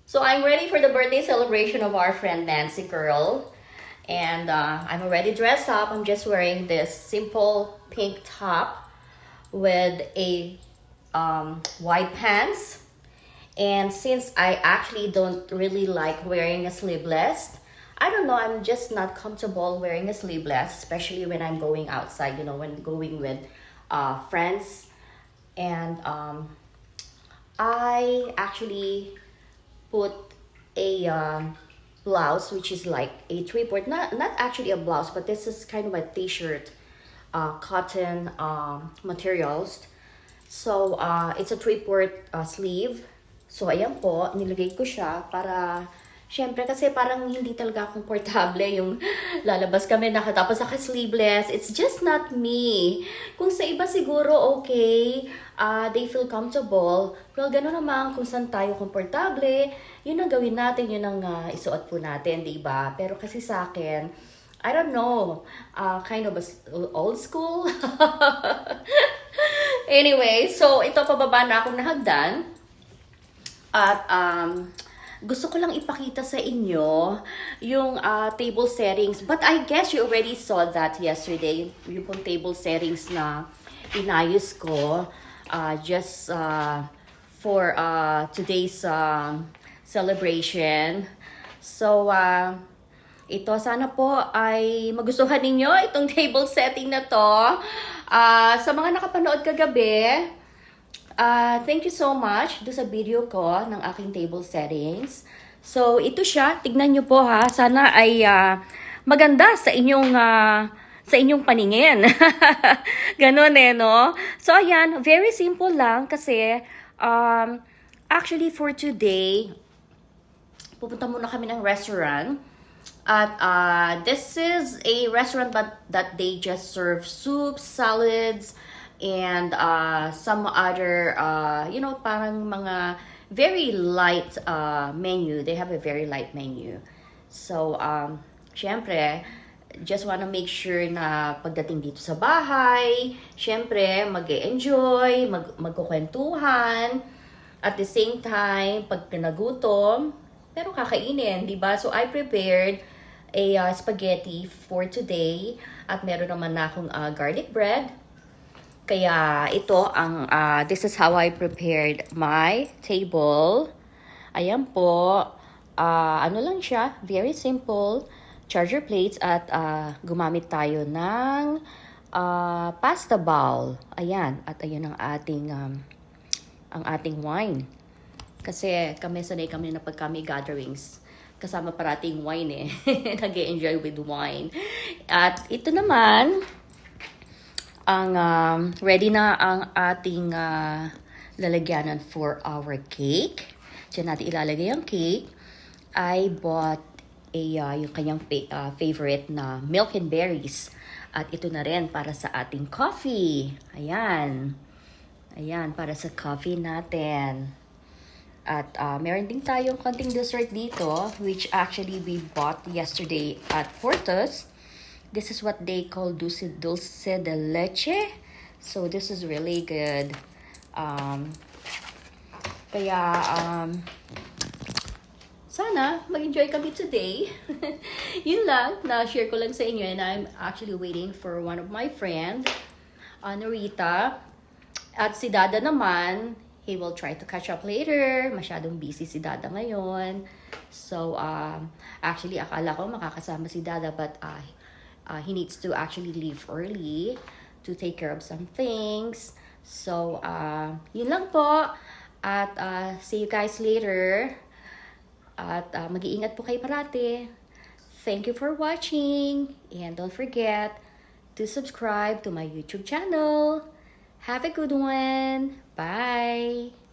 So I'm ready for the birthday celebration of our friend Nancy Girl. And I'm already dressed up. I'm just wearing this simple pink top with a white pants. And since I actually don't really like wearing a sleeveless, I don't know, I'm just not comfortable wearing a sleeveless, especially when I'm going outside, when going with friends. And I actually put a blouse, which is like a three-port, not actually a blouse, but this is kind of a t-shirt, cotton materials. So it's a three-port sleeve. So ayan po, nilagay ko siya para syempre kasi parang hindi talaga komportable yung lalabas kami nakatapos naka-sleeveless. It's just not me. Kung sa iba siguro okay, they feel comfortable. Well, gano'n naman kung saan tayo komportable, yun ang gawin natin, yun ang isuot po natin, di ba? Pero kasi sa akin, I don't know, kind of old school. Anyway, so ito pababa na akong nahagdan. At gusto ko lang ipakita sa inyo yung table settings. But I guess you already saw that yesterday. Yung pong table settings na inayos ko just for today's celebration. So, ito sana po ay magustuhan ninyo itong table setting na to. Sa mga nakapanood kagabi, thank you so much do sa video ko ng aking table settings. So, ito siya. Tignan nyo po ha. Sana ay maganda sa inyong paningin. Ganon no? So, ayan. Very simple lang kasi actually for today, pupunta muna kami ng restaurant. At this is a restaurant that they just serve soups, salads, and some other, parang mga very light menu. They have a very light menu. So, syempre, just wanna make sure na pagdating dito sa bahay, syempre, mag-e-enjoy, magkukwentuhan. At the same time, pag nagutom, pero kakainin, di ba? So, I prepared a spaghetti for today. At meron naman na akong garlic bread. Kaya ito this is how I prepared my table. Ayan po. Ano lang siya, very simple. Charger plates at gumamit tayo ng pasta bowl. Ayan, at ayan ang ating wine. Kasi sanay kami na pag kami gatherings, kasama parating wine eh. Nag-e-enjoy with wine. At ito naman, ready na ang ating lalagyanan for our cake. Diyan natin ilalagay ang cake. I bought yung kanyang favorite na milk and berries. At ito na rin para sa ating coffee. Ayan. Ayan, para sa coffee natin. At meron din tayong konting dessert dito, which actually we bought yesterday at Portos. This is what they call dulce de leche. So this is really good. Kaya sana mag-enjoy kami today. Yun lang, na-share ko lang sa inyo. And I'm actually waiting for one of my friend, Norita. At si Dada naman, he will try to catch up later. Masyadong busy si Dada ngayon. So, actually, akala ko makakasama si Dada, but he needs to actually leave early to take care of some things. So, yun lang po. At see you guys later. At mag-iingat po kayo parati. Thank you for watching. And don't forget to subscribe to my YouTube channel. Have a good one. Bye.